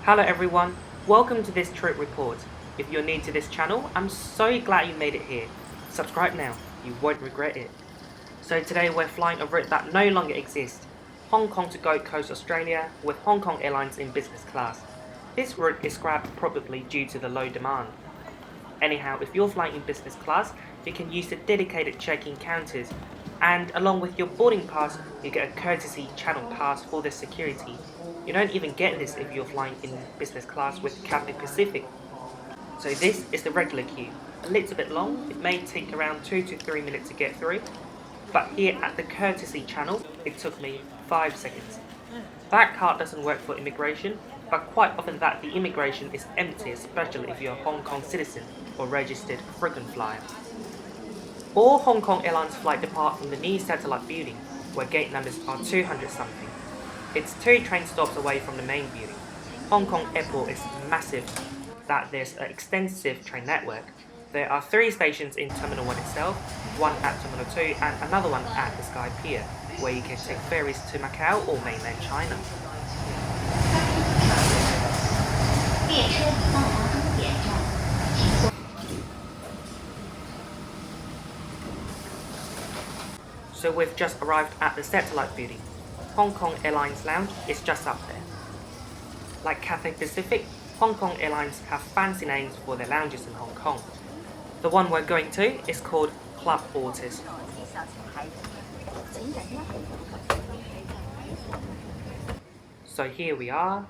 Hello everyone, welcome to this trip report. If you're new to this channel, I'm so glad you made it here. Subscribe now, you won't regret it. So today we're flying a route that no longer exists, Hong Kong to Gold Coast, Australia with Hong Kong Airlines in business class. This route is scrapped probably due to the low demand. Anyhow, if you're flying in business class, you can use the dedicated check-in counters, and along with your boarding pass, you get a courtesy channel pass for the security. You don't even get this if you're flying in business class with Cathay Pacific. So this is the regular queue. A little bit long, it may take around 2 to 3 minutes to get through, but here at the courtesy channel, it took me 5 seconds. That card doesn't work for immigration, but quite often that the immigration is empty, especially if you're a Hong Kong citizen or registered frequent flyer. All Hong Kong Airlines flights depart from the new satellite building, where gate numbers are 200 something. It's 2 train stops away from the main building. Hong Kong Airport is massive, that there's an extensive train network. There are 3 stations in Terminal 1 itself, one at Terminal 2 and another one at the Sky Pier, where you can take ferries to Macau or mainland China. So we've just arrived at the satellite building. Hong Kong Airlines Lounge is just up there. Like Cathay Pacific, Hong Kong Airlines have fancy names for their lounges in Hong Kong. The one we're going to is called Club Autus. So here we are.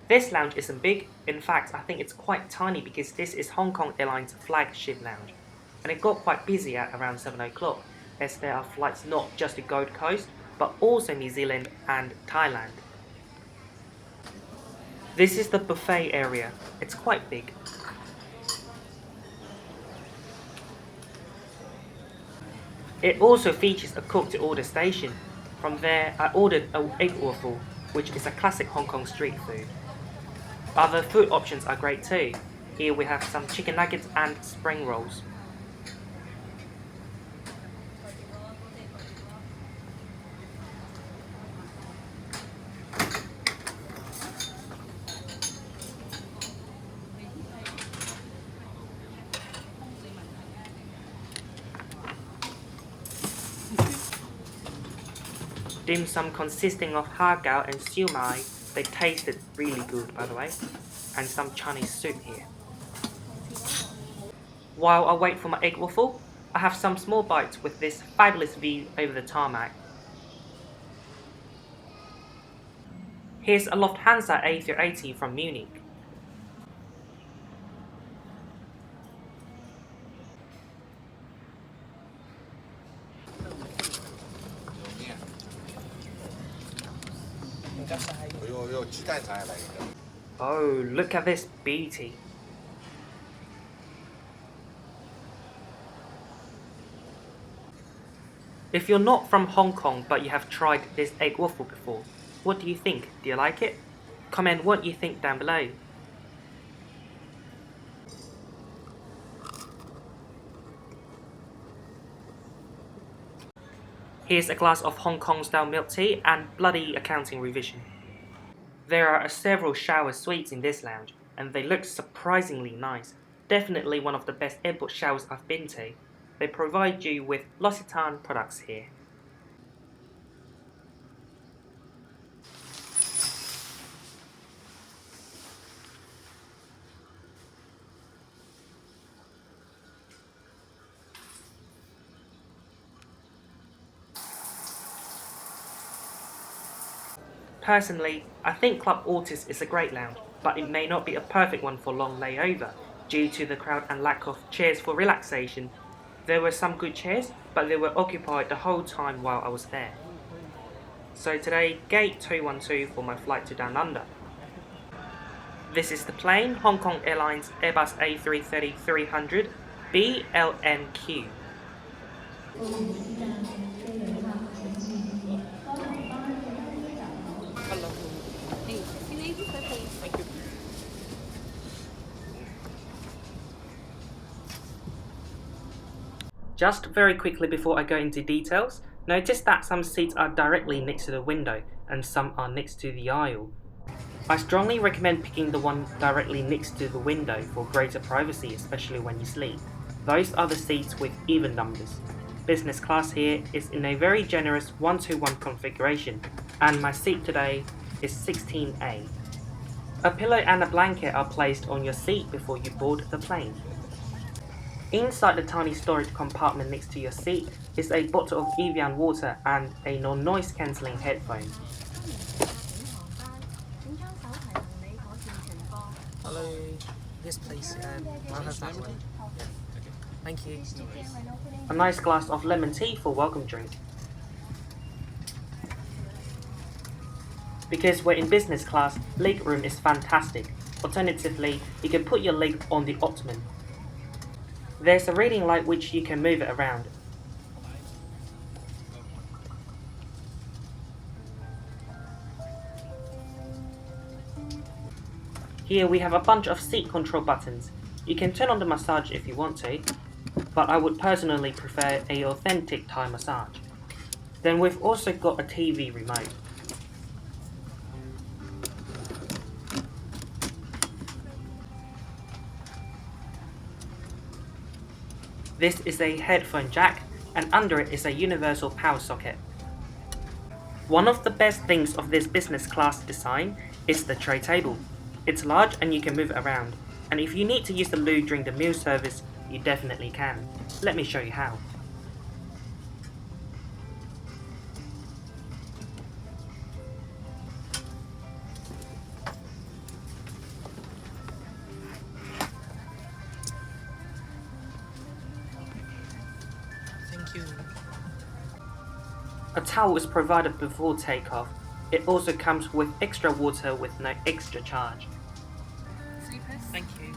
This lounge isn't big, in fact I think it's quite tiny because this is Hong Kong Airlines flagship lounge. And it got quite busy at around 7 o'clock, as there are flights not just to Gold Coast, but also New Zealand and Thailand. This is the buffet area, it's quite big. It also features a cook-to-order station. From there I ordered an egg waffle, which is a classic Hong Kong street food. Other food options are great too. Here we have some chicken nuggets and spring rolls. Dim sum consisting of har gow and siu mai, they tasted really good by the way, and some Chinese soup here. While I wait for my egg waffle, I have some small bites with this fabulous view over the tarmac. Here's a Lufthansa A330 from Munich. Oh, look at this beauty. If you're not from Hong Kong but you have tried this egg waffle before, what do you think? Do you like it? Comment what you think down below. Here's a glass of Hong Kong style milk tea and bloody accounting revision. There are several shower suites in this lounge, and they look surprisingly nice. Definitely one of the best airport showers I've been to. They provide you with L'Occitane products here. Personally, I think Club Autus is a great lounge, but it may not be a perfect one for long layover, due to the crowd and lack of chairs for relaxation. There were some good chairs, but they were occupied the whole time while I was there. So today, gate 212 for my flight to Down Under. This is the plane, Hong Kong Airlines Airbus A330-300, B-LNQ. Thank you. Just very quickly before I go into details, notice that some seats are directly next to the window and some are next to the aisle. I strongly recommend picking the one directly next to the window for greater privacy, especially when you sleep. Those are the seats with even numbers. Business class here is in a very generous 1-to-1 configuration, and my seat today is 16A. A pillow and a blanket are placed on your seat before you board the plane. Inside the tiny storage compartment next to your seat is a bottle of Evian water and a non-noise cancelling headphone. Hello, yes please, I'll have that one. Yeah. Thank you. A nice glass of lemon tea for welcome drink. Because we're in business class, leg room is fantastic. Alternatively, you can put your leg on the ottoman. There's a reading light which you can move it around. Here we have a bunch of seat control buttons. You can turn on the massage if you want to, but I would personally prefer an authentic Thai massage. Then we've also got a TV remote. This is a headphone jack, and under it is a universal power socket. One of the best things of this business class design is the tray table. It's large and you can move it around, and if you need to use the loo during the meal service, you definitely can. Let me show you how. Thank you. A towel is provided before takeoff. It also comes with extra water with no extra charge. Thank you.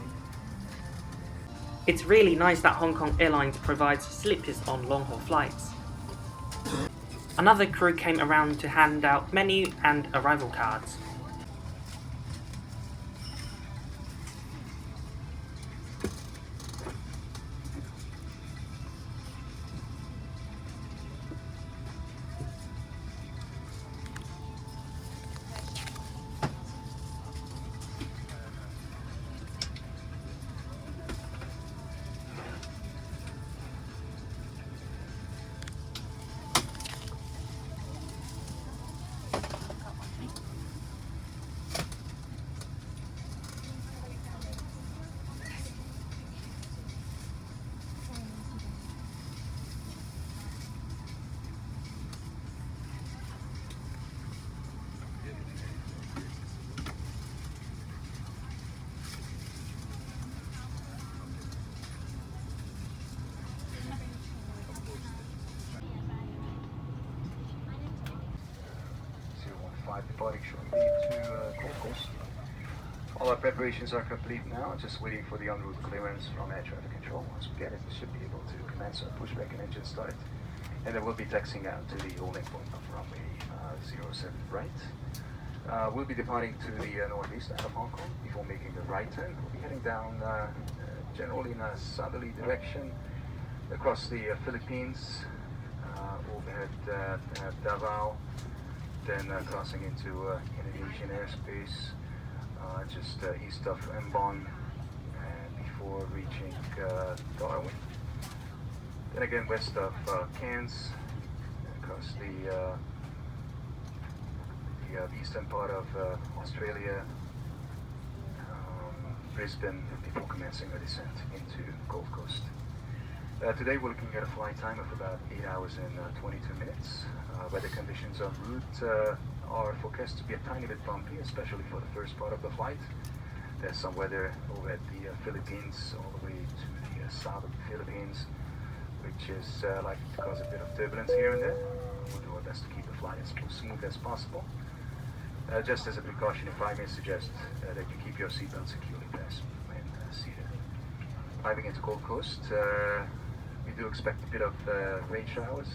It's really nice that Hong Kong Airlines provides slippers on long-haul flights. Another crew came around to hand out menu and arrival cards. Departing shortly to Gold Coast. All our preparations are complete now, just waiting for the en route clearance from air traffic control. Once we get it, we should be able to commence our pushback and engine start. And then we'll be taxiing out to the holding point of runway 07 right. We'll be departing to the northeast out of Hong Kong before making the right turn. We'll be heading down generally in a southerly direction across the Philippines, overhead Davao, then crossing into Indonesian airspace, just east of Ambon, and before reaching Darwin. Then again west of Cairns, across the eastern part of Australia, Brisbane, before commencing a descent into Gold Coast. Today we're looking at a flight time of about 8 hours and 22 minutes. Weather conditions en route are forecast to be a tiny bit bumpy, especially for the first part of the flight. There's some weather over at the Philippines, all the way to the south of the Philippines, which is likely to cause a bit of turbulence here and there. We'll do our best to keep the flight as smooth as possible. Just as a precaution, if I may suggest that you keep your seatbelt securely fastened when seated. Arriving into Gold Coast, we do expect a bit of rain showers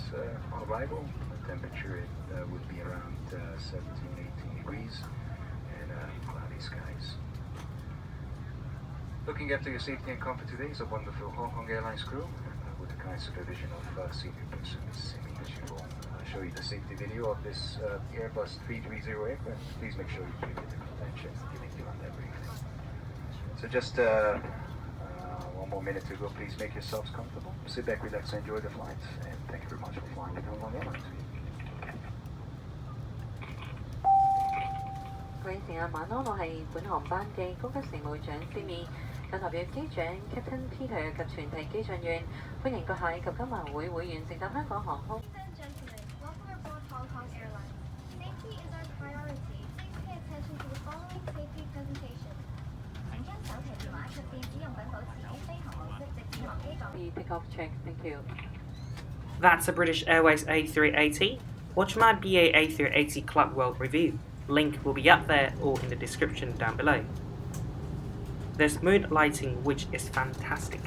on arrival. The temperature would be around 17-18 degrees and cloudy skies. Looking after your safety and comfort today is a wonderful Hong Kong Airlines crew with the kind supervision of senior person, Miss Simi, as usual, show you the safety video of this Airbus A330 aircraft. Please make sure you give it the attention giving you on that briefing. So just one more minute to go. Please make yourselves comfortable. Sit back, relax, and enjoy the flight. And thank you very much for flying with Hong Kong Airlines. 各位乘客晚安，我係本航班嘅高級乘務長 Simi， 有代表機長 Captain Peter 及全體機上員，歡迎閣下及今晚會員乘搭香港航空。 Ladies and gentlemen, welcome aboard Hong Kong Airlines. Safety is our priority. Please pay attention to the following safety presentation. 請將手提電話及電子用品保持喺飛行模式，直至落機港。Take-off check, thank you. That's a British Airways A380. Watch my BA A380 Club World review. Link will be up there or in the description down below. There's mood lighting which is fantastic.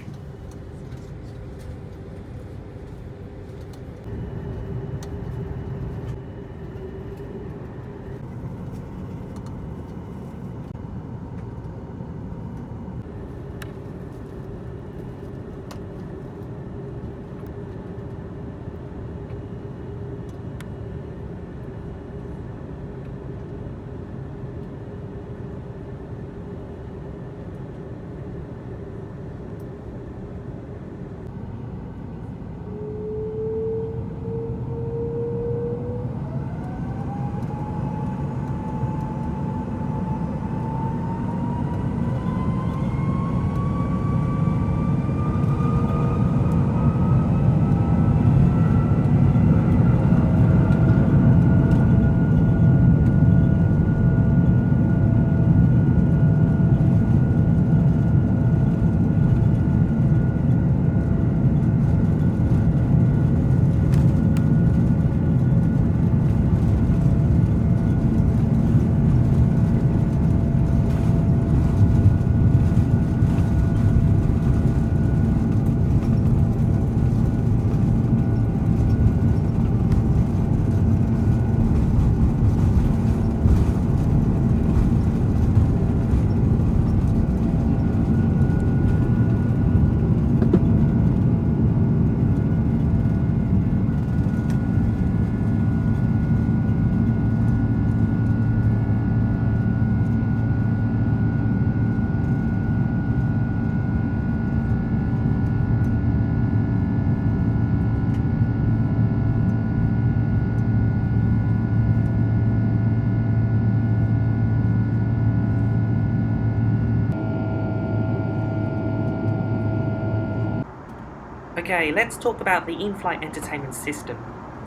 Okay, let's talk about the in-flight entertainment system.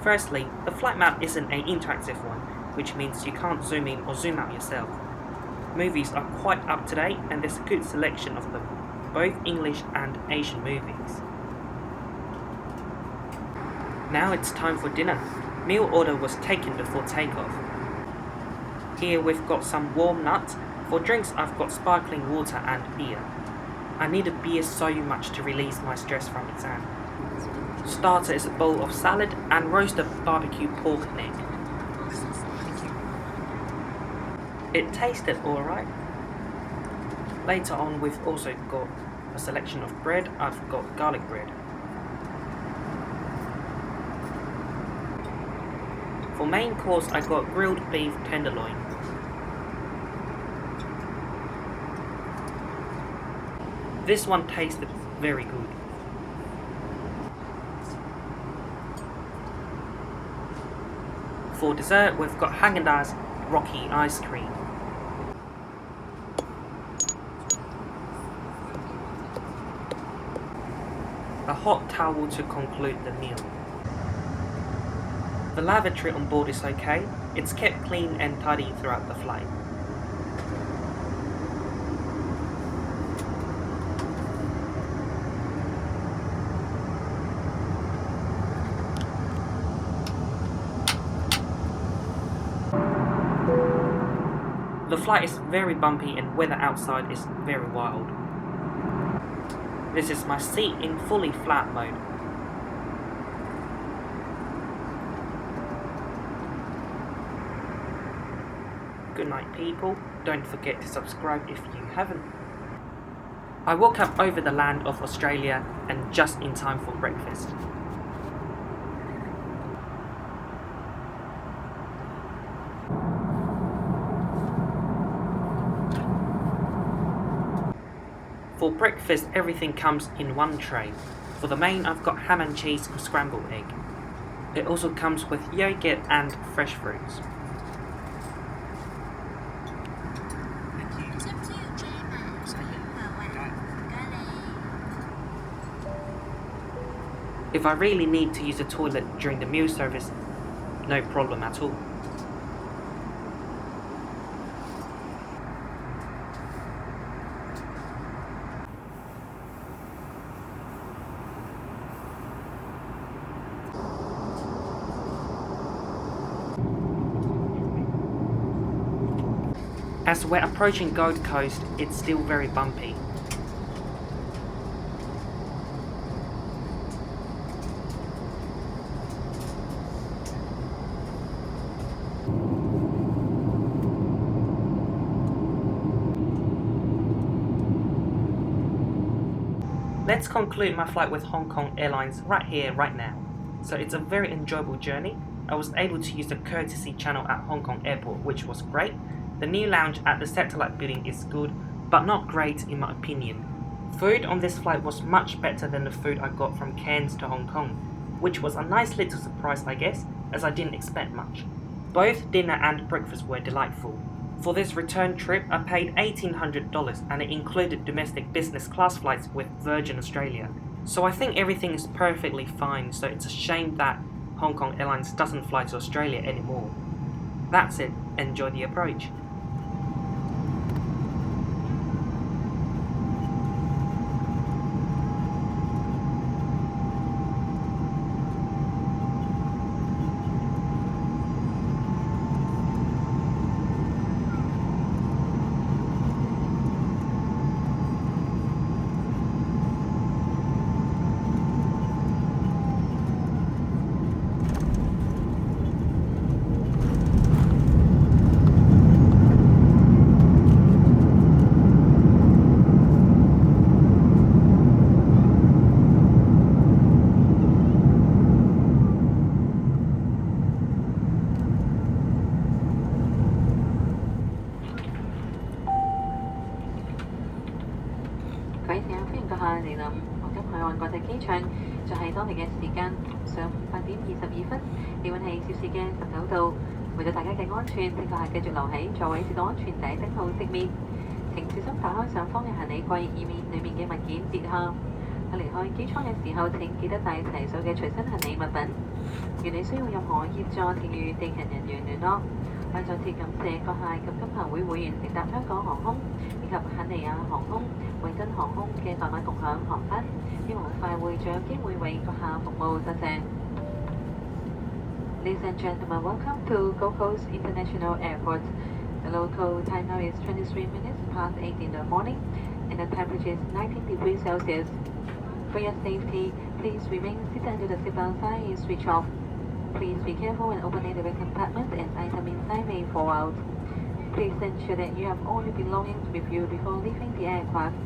Firstly, the flight map isn't an interactive one, which means you can't zoom in or zoom out yourself. Movies are quite up to date and there's a good selection of them, both English and Asian movies. Now it's time for dinner. Meal order was taken before takeoff. Here we've got some warm nuts. For drinks I've got sparkling water and beer. I needed beer so much to release my stress from exam. Starter is a bowl of salad and roasted barbecue pork neck. It tasted alright. Later on we've also got a selection of bread. I've got garlic bread. For main course I got grilled beef tenderloin. This one tasted very good. For dessert we've got Haagen-Dazs Rocky ice cream. A hot towel to conclude the meal. The lavatory on board is okay. It's kept clean and tidy throughout the flight. The flight is very bumpy and weather outside is very wild. This is my seat in fully flat mode. Good night people, don't forget to subscribe if you haven't. I woke up over the land of Australia and just in time for breakfast. For breakfast, everything comes in one tray. For the main, I've got ham and cheese or scrambled egg. It also comes with yogurt and fresh fruits. If I really need to use the toilet during the meal service, no problem at all. As we're approaching Gold Coast, it's still very bumpy. Let's conclude my flight with Hong Kong Airlines right here, right now. So it's a very enjoyable journey. I was able to use the courtesy channel at Hong Kong Airport, which was great. The new lounge at the satellite building is good, but not great in my opinion. Food on this flight was much better than the food I got from Cairns to Hong Kong, which was a nice little surprise I guess, as I didn't expect much. Both dinner and breakfast were delightful. For this return trip, I paid $1,800 and it included domestic business class flights with Virgin Australia. So I think everything is perfectly fine, so it's a shame that Hong Kong Airlines doesn't fly to Australia anymore. That's it, enjoy the approach.各位乘客，歡迎閣下嚟臨黃金海岸國際機場，就係當地嘅時間上午8點22分，氣温係攝氏嘅19度。為咗大家嘅安全，請閣下繼續留喺座位，直到安全帶燈號熄滅。請小心打開上方嘅行李櫃，以免裡面嘅物件跌下。喺離開機艙嘅時候，請記得帶齊手嘅隨身行李物品。如你需要任何協助，請與地勤人員聯絡。我再次感謝閣下及金鵬會會員乘搭香港航空以及肯尼亞航空、維珍航空嘅代碼共享航班，希望快會再有機會為閣下服務，多謝。Ladies and gentlemen, welcome to Gold Coast International Airport. The local time now is 23 minutes past 8 in the morning and the temperature is 19 degrees Celsius. For your safety, please remain seated until the seatbelt sign is switched off. Please be careful when opening the compartment as items inside may fall out. Please ensure that you have all your belongings with you before leaving the aircraft.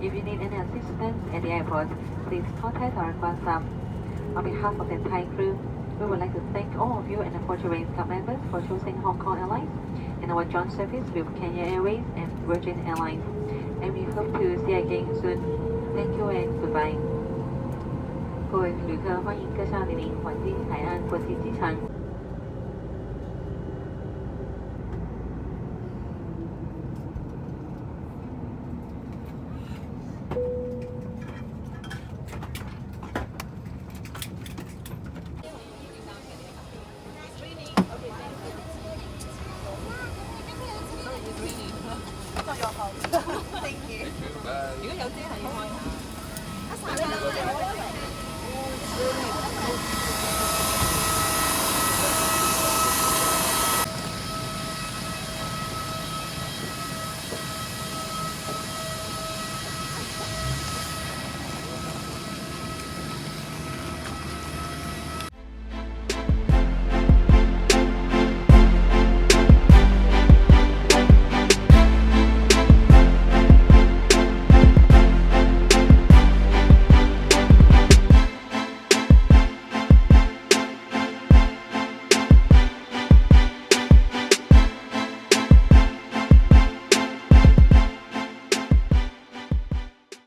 If you need any assistance at the airport, please contact our aircraft staff. On behalf of the entire crew, we would like to thank all of you and the Fortune Club members for choosing Hong Kong Airlines and our joint service with Kenya Airways and Virgin Airlines. And we hope to see you again soon. Thank you and goodbye. 各位旅客，歡迎各上莅臨環之海岸國際機場。